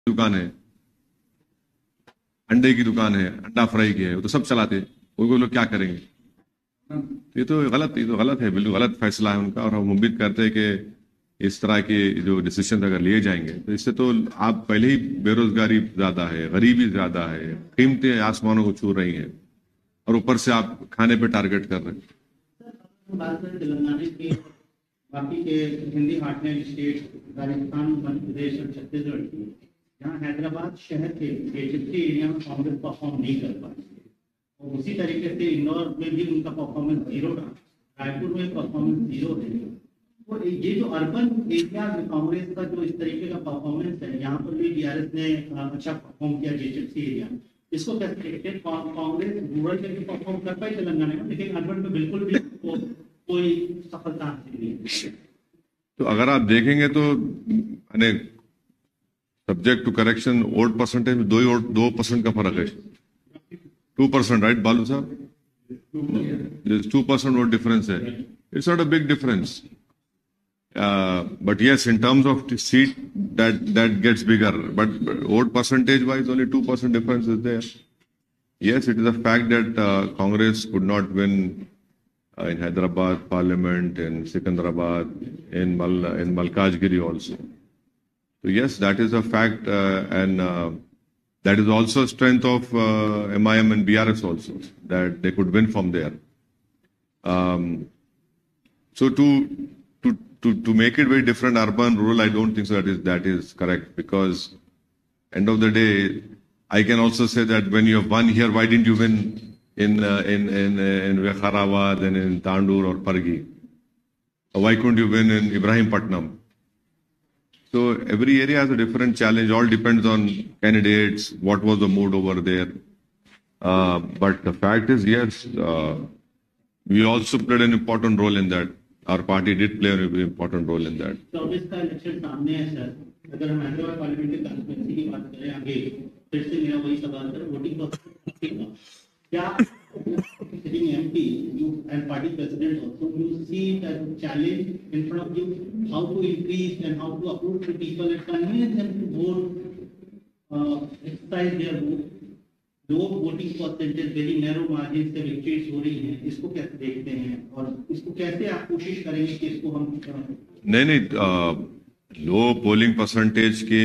दुकान है, अंडे की दुकान है, अंडा फ्राई की है, वो तो सब चलाते हैं, वो लोग क्या करेंगे? ये तो गलत है, बिल्कुल गलत फैसला है उनका। और हम उम्मीद करते हैं कि इस तरह के जो डिसीजन अगर लिए जाएंगे तो इससे तो आप पहले ही बेरोजगारी ज्यादा है, गरीबी ज्यादा है, कीमतें आसमानों को छू रही हैं, और ऊपर से आप खाने पे टारगेट कर रहे हैं। बात करें तेलंगाना के बाकी के हिंदी हार्टलैंड स्टेट राजस्थान, मध्य प्रदेश और छत्तीसगढ़ की, जहाँ हैदराबाद शहर के जितने एरिया में कांग्रेस परफॉर्म नहीं कर पाती है, और उसी तरीके से इंदौर में भी उनका परफॉर्मेंस जीरो रहा, रायपुर में परफॉर्मेंस जीरो है। तो ये जो अर्बन एरिया में कांग्रेस का जो इस तरीके का परफॉर्मेंस है, यहाँ पर भी डीआरएस ने अच्छा परफॉर्म किया जेएचएफसी एरिया, इसको कैसे देखते हैं? कांग्रेस रूरल में भी परफॉर्म कर पाई तेलंगाना में, लेकिन अर्बन में बिल्कुल भी कोई सफलता हासिल नहीं है। तो अगर आप देखेंगे तो subject to correction vote percentage में 2% का फर्क है, 2%, राइट बालू साहब? 2% वोट डिफरेंस है। It's not a big difference, but yes, in terms of the seat, that gets bigger, but vote percentage wise only 2% difference is there. Yes, it is a fact that Congress could not win in Hyderabad Parliament, in Secunderabad, in Malkajgiri also. So yes, that is a fact, and that is also a strength of MIM and BRS also, that they could win from there. So to make it very different, urban, rural, I don't think so that is correct, because end of the day, I can also say that when you have won here, why didn't you win in Vikharawad and in Tandur or Pargi? Or why couldn't you win in Ibrahimpatnam? So every area has a different challenge. All depends on candidates, what was the mood over there. But the fact is, yes, we also played an important role in that. Our party did play an important role in that. 24 का election सामने है sir, अगर हम Hyderabad parliament की constituency की बात करें आगे, फिर से मेरा वही सवाल है, वोटिंग परसेंटेज क्या sitting MP, you and party president also, you see that challenge in front of you, how to increase and how to approach the people and convince them to vote, exercise their vote. Low voting percentage very narrow margin से victories हो रही हैं, इसको कैसे देखते हैं और इसको कैसे आप कोशिश करेंगे कि इसको हम? नहीं, लो पोलिंग परसेंटेज के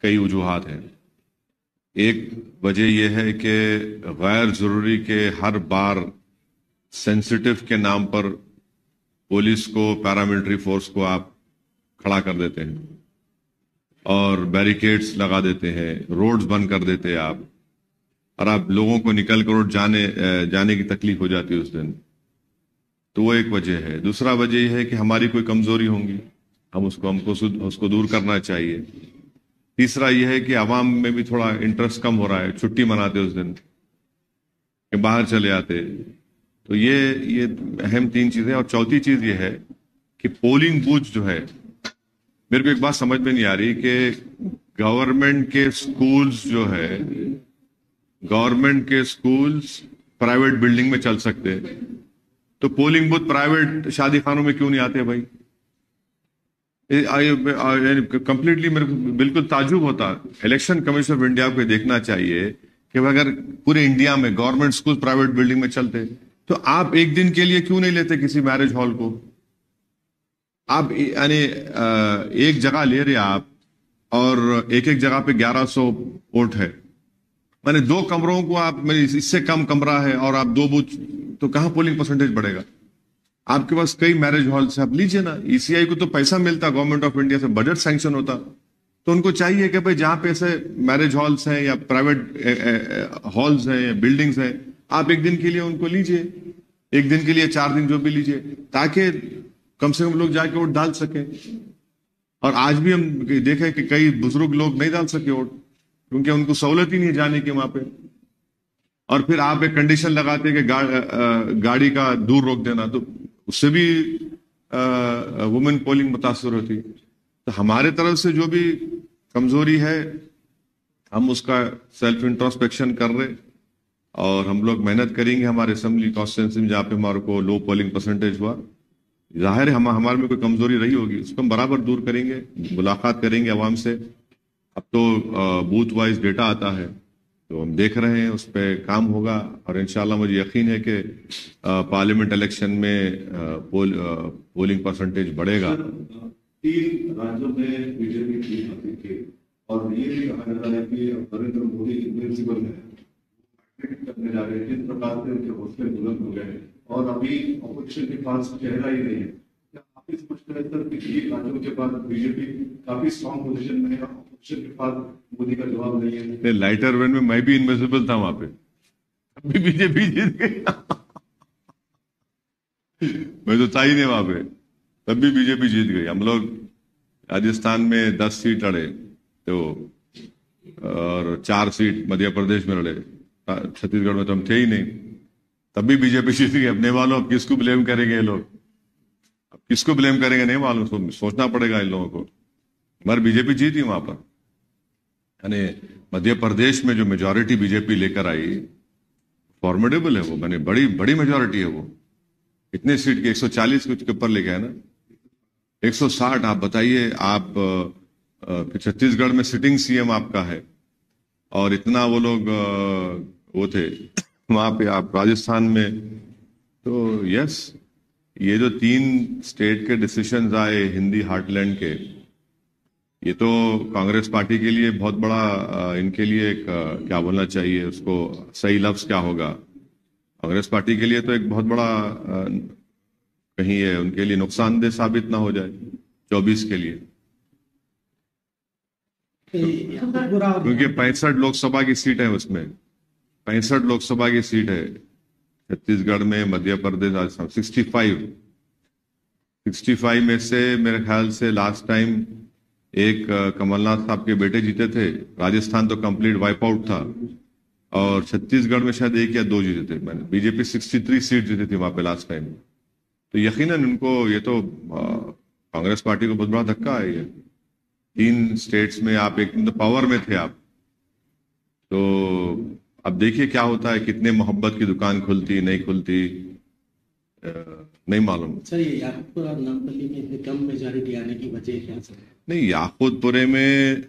कई वजूहात हैं। एक वजह यह है कि गैर जरूरी के हर बार सेंसिटिव के नाम पर पुलिस को, पैरामिलिट्री फोर्स को आप खड़ा कर देते हैं और बैरिकेड्स लगा देते हैं, रोड्स बंद कर देते हैं आप, और आप लोगों को निकल कर जाने की तकलीफ हो जाती है उस दिन। तो वो एक वजह है। दूसरा वजह यह है कि हमारी कोई कमजोरी होंगी, हमको उसको दूर करना चाहिए। तीसरा यह है कि आवाम में भी थोड़ा इंटरेस्ट कम हो रहा है, छुट्टी मनाते उस दिन कि बाहर चले आते। तो ये अहम 3 चीजें। और चौथी चीज ये है कि पोलिंग बूथ जो है, मेरे को एक बात समझ में नहीं आ रही कि गवर्नमेंट के स्कूल्स प्राइवेट बिल्डिंग में चल सकते हैं, तो पोलिंग बूथ प्राइवेट शादी खानों में क्यों नहीं आते भाई? कंप्लीटली मेरे को बिल्कुल ताज्जुब होता। इलेक्शन कमीशन ऑफ इंडिया को देखना चाहिए कि अगर पूरे इंडिया में गवर्नमेंट स्कूल प्राइवेट बिल्डिंग में चलते, तो आप एक दिन के लिए क्यों नहीं लेते किसी मैरिज हॉल को? आप एक जगह ले रहे आप, और एक जगह पे 1100 वोट है, माने 2 कमरों को आप, इससे कम कमरा है और आप 2 बूथ, तो कहां पोलिंग परसेंटेज बढ़ेगा? आपके पास कई मैरिज हॉल से आप लीजिए ना। ईसीआई को तो पैसा मिलता गवर्नमेंट ऑफ इंडिया से, बजट सैंक्शन होता, तो उनको चाहिए कि भाई जहां पे ऐसे मैरिज हॉल्स हैं या प्राइवेट हॉल्स हैं या बिल्डिंग्स हैं, आप एक दिन के लिए उनको लीजिए, एक दिन के लिए 4 दिन जो भी लीजिए, ताकि कम से कम लोग जाके वोट डाल सके। और आज भी हम देखें कि कई बुजुर्ग लोग नहीं डाल सके वोट, क्योंकि उनको सहूलत ही नहीं जाने की वहां पे। और फिर आप एक कंडीशन लगाते कि गाड़ी का दूर रोक देना, तो उससे भी वुमेन पोलिंग मुतासर होती। तो हमारे तरफ से जो भी कमजोरी है, हम उसका सेल्फ इंट्रोस्पेक्शन कर रहे, और हम लोग मेहनत करेंगे हमारे असेंबली कॉन्स्टिट्यूंसी में जहाँ पे हमारे को लो पोलिंग परसेंटेज हुआ। जाहिर है हमारे में कोई कमजोरी रही होगी, उसको हम बराबर दूर करेंगे, मुलाकात करेंगे अवाम से, अब तो बूथ वाइज डेटा आता है, तो हम देख रहे हैं, उस पर काम होगा और इंशाल्लाह मुझे यकीन है कि पार्लियामेंट इलेक्शन में पोलिंग परसेंटेज बढ़ेगा। 3 राज्यों में बीजेपी की हासिल की और ये भी कहा जाता है कि नरेंद्र मोदी इनविंसिबल है, करने जा रहे हैं। जिस प्रकार से उनके हौसले बुलंद हो गए और अभी ऑपोजिशन के पास चेहरा ही नहीं है, क्या आप इस समझते हैं सर कि ये राज्यों के बाद बीजेपी काफी स्ट्रॉन्ग पोजीशन में है, ऑपोजिशन के पास मोदी का जवाब नहीं है? लाइटर वेन में मैं भी इनविजिबल था वहां पे, अभी बीजेपी जीत गई। मैं तो था ही नहीं वहां पे, तब भी बीजेपी जीत गई। हम लोग राजस्थान में 10 सीट लड़े तो, और 4 सीट मध्य प्रदेश में लड़े, छत्तीसगढ़ में तो हम थे ही नहीं, तब भी बीजेपी जीत गई। अब नहीं मालूम अब किसको ब्लेम करेंगे ये लोग, अब किसको ब्लेम करेंगे नहीं मालूम, सोचना पड़ेगा इन लोगों को। मगर बीजेपी जीती वहां पर, यानी मध्य प्रदेश में जो मेजॉरिटी बीजेपी लेकर आई फॉर्मिडेबल है वो, मैंने बड़ी बड़ी मेजॉरिटी है वो। इतने सीट के 140 कुछ के ऊपर लेके है ना, 160। आप बताइए, आप छत्तीसगढ़ में सिटिंग सीएम आपका है और इतना वो लोग वो थे वहां पे, आप राजस्थान में। तो यस, ये जो 3 स्टेट के डिसीजंस आए हिंदी हार्टलैंड के, ये तो कांग्रेस पार्टी के लिए बहुत बड़ा, इनके लिए एक क्या बोलना चाहिए उसको, सही लफ्ज क्या होगा, कांग्रेस पार्टी के लिए तो एक बहुत बड़ा कहीं है उनके लिए नुकसानदेह साबित ना हो जाए 24 के लिए, क्योंकि 65 लोकसभा की सीट है उसमें, 65 लोकसभा की सीट है छत्तीसगढ़ में, मध्य प्रदेश राजस्थान 65 में से मेरे ख्याल से लास्ट टाइम एक कमलनाथ साहब के बेटे जीते थे। राजस्थान तो कंप्लीट वाइप आउट था और छत्तीसगढ़ में शायद 1 या 2 जीते थे। मैंने बीजेपी 63 सीट जीती थी वहां पे लास्ट टाइम। तो यकीनन उनको ये तो कांग्रेस पार्टी को बहुत बड़ा धक्का है ये। 3 स्टेट्स में आप एक तो पावर में थे आप, तो अब देखिए क्या होता है, कितने मोहब्बत की दुकान खुलती नहीं खुलती नहीं मालूम। सर, ये याकूबपुर और नामपल्ली में इतनी कम मेजॉरिटी आने की वजह क्या सर? नहीं, याकूतपुरे में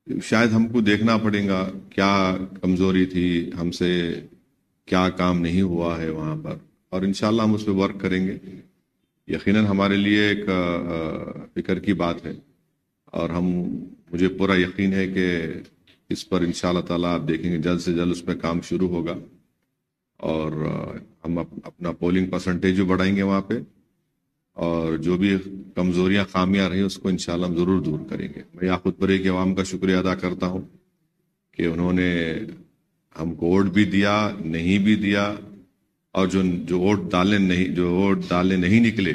शायद हमको देखना पड़ेगा क्या कमजोरी थी, हमसे क्या काम नहीं हुआ है वहां पर, और इंशाल्लाह हम उस पर वर्क करेंगे। यकीनन हमारे लिए एक फिक्र की बात है और मुझे पूरा यकीन है कि इस पर इंशाल्लाह ताला आप देखेंगे जल्द से जल्द उस पर काम शुरू होगा और हम अपना पोलिंग परसेंटेज भी बढ़ाएंगे वहां पे, और जो भी कमजोरियां खामियां रही उसको इंशाल्लाह हम जरूर दूर करेंगे। मैं याकूतपुरे के अवाम का शुक्रिया अदा करता हूं कि उन्होंने हमको वोट भी दिया, नहीं भी दिया, और जो वोट डालने नहीं निकले,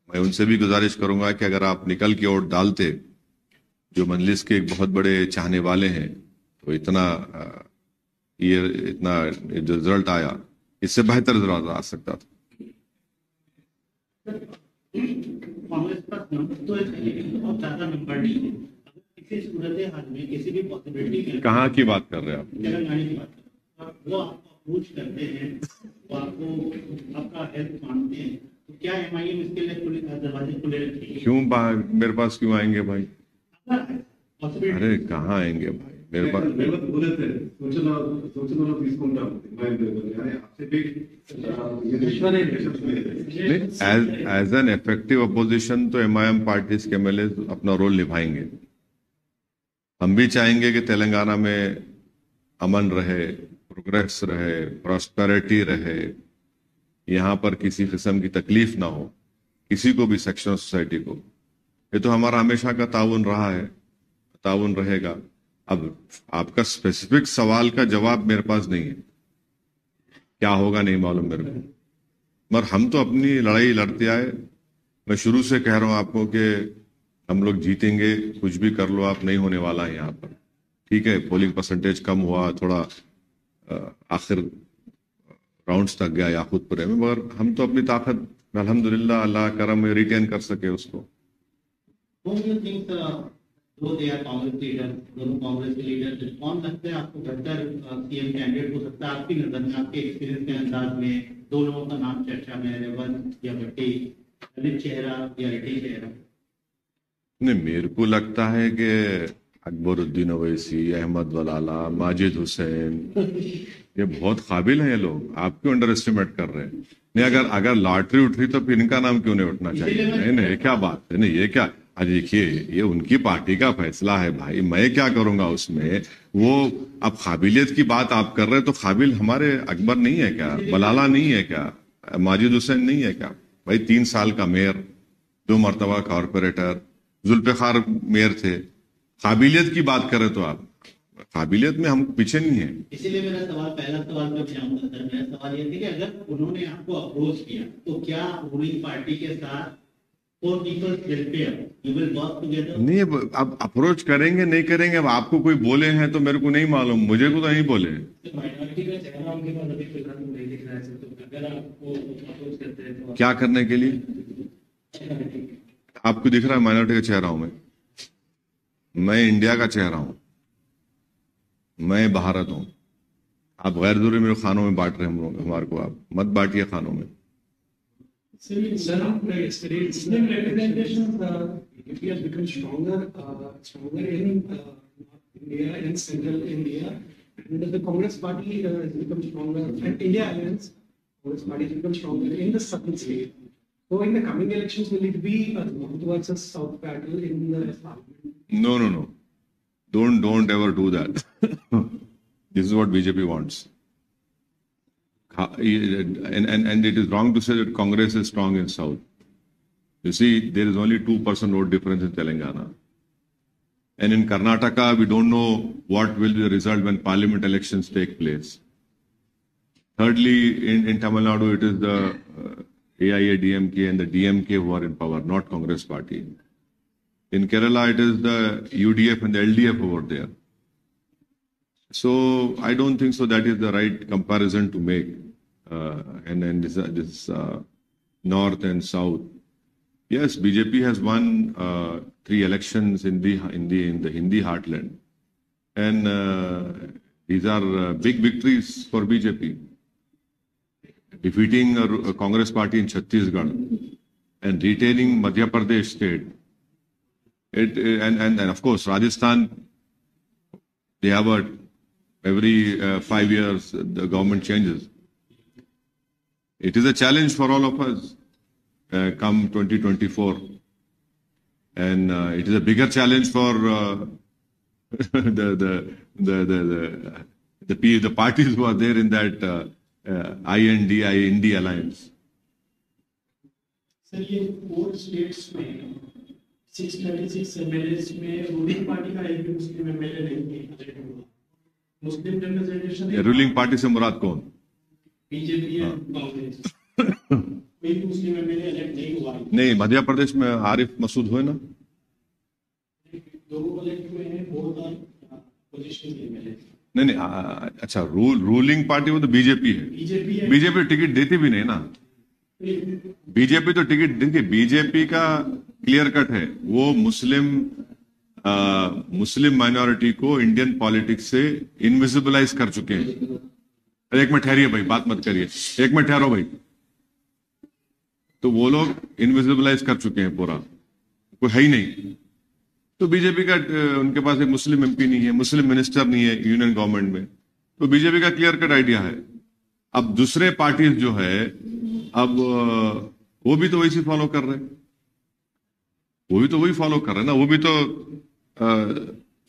मैं उनसे भी गुजारिश करूंगा कि अगर आप निकल के वोट डालते, जो मजलिस के एक बहुत बड़े चाहने वाले हैं, तो इतना जो रिजल्ट आया इससे बेहतर रिजल्ट आ सकता था। कांग्रेस का नंबर तो है लेकिन बहुत ज्यादा नंबर नहीं है। अगर किसी सूरत हाल में किसी भी पॉसिबिलिटी में, कहाँ की बात कर रहे हैं आप? तेलंगाना की बात कर रहे हैं, वो आपको अप्रोच करते हैं, वो आपका हेल्प मांगते हैं, तो क्या एमआईएम इसके लिए दरवाजे खुले रखेगी? क्यों मेरे पास क्यों आएंगे भाई? पॉसिबिलिटी अरे कहाँ आएंगे भाई मेरे पास? बोले थे सूचना తీసుకుంటాం आपसे भी एज एन इफेक्टिव अपोजिशन तो एमआईएम पार्टीज के एमएलए अपना रोल निभाएंगे। हम भी चाहेंगे कि तेलंगाना में अमन रहे, प्रोग्रेस रहे, प्रॉस्पेरिटी रहे, यहाँ पर किसी किस्म की तकलीफ ना हो किसी को भी, सेक्शन ऑफ सोसाइटी को। ये तो हमारा हमेशा का ताउन रहा है, ताउन रहेगा। अब आपका स्पेसिफिक सवाल का जवाब मेरे पास नहीं है, क्या होगा नहीं मालूम मेरे को, मगर हम तो अपनी लड़ाई लड़ते आए। मैं शुरू से कह रहा हूं आपको कि हम लोग जीतेंगे, कुछ भी कर लो आप, नहीं होने वाला है यहाँ पर। ठीक है, पोलिंग परसेंटेज कम हुआ थोड़ा, आखिर राउंड्स तक गया याकूतपुरे में, मगर हम तो अपनी ताकत अल्हम्दुलिल्लाह अल्लाह करम में रिटेन कर सके उसको। दो दे आर कांग्रेस लीडर, दोनों कांग्रेस के लीडर, कौन लगता है आपको बेहतर सीएम कैंडिडेट हो सकता है आपकी नजर में, आपके एक्सपीरियंस के अंदाज में? दो लोगों का नाम चर्चा में है, रेवंत या भट्टी, ललित चेहरा या रेड्डी चेहरा? नहीं, मेरे को लगता है कि अकबरुद्दीन ओवैसी, अहमद वलाला, माजिद हुसैन, ये बहुत काबिल हैं ये लोग, आप क्यों अंडर एस्टिमेट कर रहे हैं? नहीं, अगर लॉटरी उठ रही तो फिर इनका नाम क्यों नहीं उठना चाहिए? नहीं नहीं, ये क्या बात है? नहीं, ये क्या, आज देखिए, ये उनकी पार्टी का फैसला है भाई, मैं क्या करूंगा उसमें? वो अब काबिलियत की बात आप कर रहे हैं, तो काबिल हमारे अकबर नहीं है क्या? बलाला नहीं है क्या? माजिद हुसैन नहीं है क्या? भाई 3 साल का मेयर, 2 मरतबा कॉरपोरेटर, जुल्फिकार मेयर थे। काबिलियत की बात करें तो आप, काबिलियत में हम पीछे नहीं है। इसीलिए मेरा सवाल, पहला सवाल मैं जाऊंगा सर, मेरा सवाल ये था कि अगर उन्होंने आपको अप्रोच किया तो क्या रूलिंग पार्टी के साथ for people's welfare you will work together? नहीं, अब अप्रोच करेंगे नहीं करेंगे, अब आपको कोई बोले हैं तो मेरे को नहीं मालूम, मुझे को तो नहीं बोले। माइनॉरिटी का चेहरा उनके पास अभी फिलहाल नहीं दिख रहा है, तो अगर आपको अप्रोच करते हैं तो क्या करने के लिए? आपको दिख रहा है माइनॉरिटी का चेहरा हूं मैं इंडिया का चेहरा हूं, मैं भारत हूं। आप गैर जरूरी मेरे खानों में बांट रहे हैं हम लोग, हमारे को आप मत बांटिए खानों में। Sir, yesterday Muslim representation it has become stronger in North India and Central India, and the Congress Party has become stronger, and India Alliance Congress Party has become stronger in the southern state. So, in the coming elections, will it be a North versus South battle in the parliament? No. Don't ever do that. This is what BJP wants. And it is wrong to say that Congress is strong in South. You see, there is only 2% vote difference in Telangana. And in Karnataka, we don't know what will be the result when parliament elections take place. Thirdly, in Tamil Nadu, it is the AIADMK and the DMK who are in power, not Congress party. In Kerala, it is the UDF and the LDF over there. So I don't think so that is the right comparison to make. And this North and South. Yes, BJP has won 3 elections in the Hindi heartland, and these are big victories for BJP. Defeating a Congress party in Chhattisgarh and retaining Madhya Pradesh state. And of course Rajasthan, they have every 5 years the government changes. It is a challenge for all of us come 2024, and it is a bigger challenge for the parties who are there in that IND alliance. Sir, ये 4 states में 636 MLAs में ruling party का एक भी मुस्लिम MLA नहीं है। मुस्लिम representation ruling party से मुराद कौन? बीजेपी और कांग्रेस। कोई मुस्लिम एमएलए इलेक्ट नहीं हुआ। नहीं, मध्य प्रदेश में आरिफ मसूद हुए ना, 2 इलेक्ट हुए हैं, बहुत पोजीशन एमएलए। नहीं, अच्छा, रूलिंग पार्टी वो तो बीजेपी है। बीजेपी टिकट देती भी नहीं ना, बीजेपी तो टिकट देखिए, बीजेपी का क्लियर कट है, वो मुस्लिम माइनॉरिटी को इंडियन पॉलिटिक्स से इनविजिबलाइज कर चुके हैं। एक मिनट ठहरिए भाई, बात मत करिए, एक मिनट ठहरो भाई। तो वो लोग इनविजिबलाइज कर चुके हैं, पूरा कोई है ही नहीं। तो बीजेपी का उनके पास एक मुस्लिम एमपी नहीं है, मुस्लिम मिनिस्टर नहीं है यूनियन गवर्नमेंट में, तो बीजेपी का क्लियर कट आइडिया है। अब दूसरे पार्टीज जो है, अब वो भी तो वैसे फॉलो कर रहे हैं, वही फॉलो कर रहे हैं ना, वो भी तो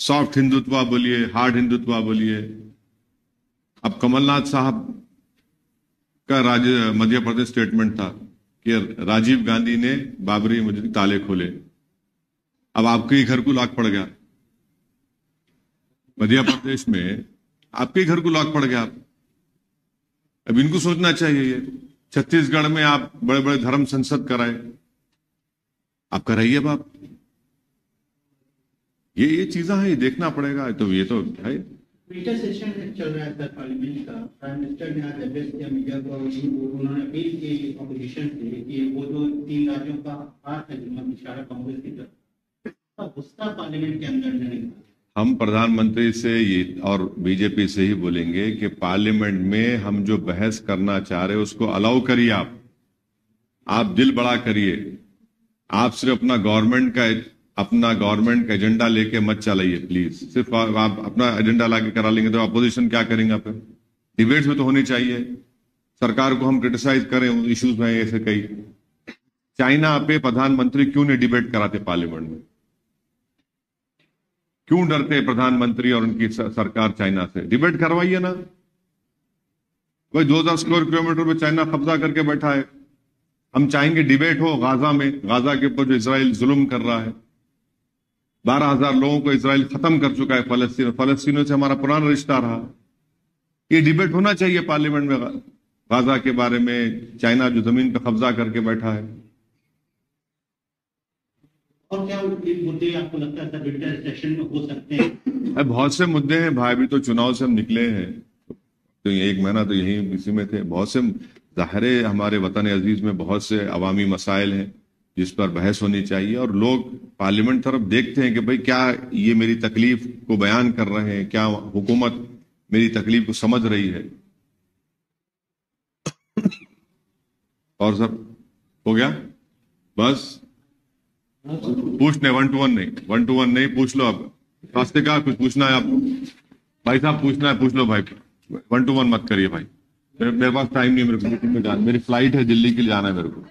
सॉफ्ट हिंदुत्व बोलिए, हार्ड हिंदुत्व बोलिए। अब कमलनाथ साहब का मध्य प्रदेश स्टेटमेंट था कि राजीव गांधी ने बाबरी मस्जिद के ताले खोले, अब आपके ही घर को लॉक पड़ गया। मध्य प्रदेश में आपके ही घर को लॉक पड़ गया। अब इनको सोचना चाहिए, ये छत्तीसगढ़ में आप बड़े बड़े धर्म संसद कराए, आप कराइए बाप। ये चीजें हैं, ये देखना पड़ेगा। तो ये तो है। ट्विटर सेशन चल रहा है सर पार्लियामेंट का, प्राइम मिनिस्टर ने आज एड्रेस किया मीडिया को, उन्होंने अपील की ऑपोजिशन से कि वो जो 3 राज्यों का हाथ है जिनमें इशारा कांग्रेस की तरफ, गुस्सा पार्लियामेंट के अंदर नहीं। हम प्रधानमंत्री से ये और बीजेपी से ही बोलेंगे कि पार्लियामेंट में हम जो बहस करना चाह रहे हैं उसको अलाउ करिए। आप दिल बड़ा करिए, आप सिर्फ अपना गवर्नमेंट का अपना गवर्नमेंट का एजेंडा लेके मत चलाइए प्लीज। सिर्फ आप अपना एजेंडा लाके करा लेंगे तो अपोजिशन क्या करेंगे? आप डिबेट्स में तो होनी चाहिए। सरकार को हम क्रिटिसाइज करें इश्यूज में ऐसे कई। चाइना पे प्रधानमंत्री क्यों नहीं डिबेट कराते पार्लियामेंट में? क्यों डरते प्रधानमंत्री और उनकी सरकार चाइना से? डिबेट करवाइए ना भाई। 2000 स्क्वायर किलोमीटर में चाइना कब्जा करके बैठा है। हम चाहेंगे डिबेट हो गाजा में, गाजा के ऊपर जो इसराइल जुल्म कर रहा है। 12,000 लोगों को इसराइल खत्म कर चुका है। फलस्तीनों से हमारा पुराना रिश्ता रहा। ये डिबेट होना चाहिए पार्लियामेंट में गाजा के बारे में, चाइना जो जमीन पर कब्जा करके बैठा है। और क्या मुद्दे आपको लगता है विंटर सेशन में हो सकते हैं? बहुत से मुद्दे हैं भाई। अभी तो चुनाव से हम निकले हैं, तो ये 1 महीना तो यही इसी में थे। बहुत से ज़ाहिर है हमारे वतन अजीज में बहुत से अवामी मसाइल हैं जिस पर बहस होनी चाहिए, और लोग पार्लियामेंट तरफ देखते हैं कि भाई क्या ये मेरी तकलीफ को बयान कर रहे हैं, क्या हुकूमत मेरी तकलीफ को समझ रही है। और सब हो गया बस। पूछने 1 to 1 नहीं, 1 to 1 नहीं, पूछ लो आप। रास्ते का कुछ पूछना है आपको भाई साहब? पूछना है पूछ लो भाई। 1 to 1 मत करिए भाई। मेरे पास टाइम नहीं है, मेरे को मीटिंग में जाना, मेरी फ्लाइट है दिल्ली के लिए जाना है मेरे को।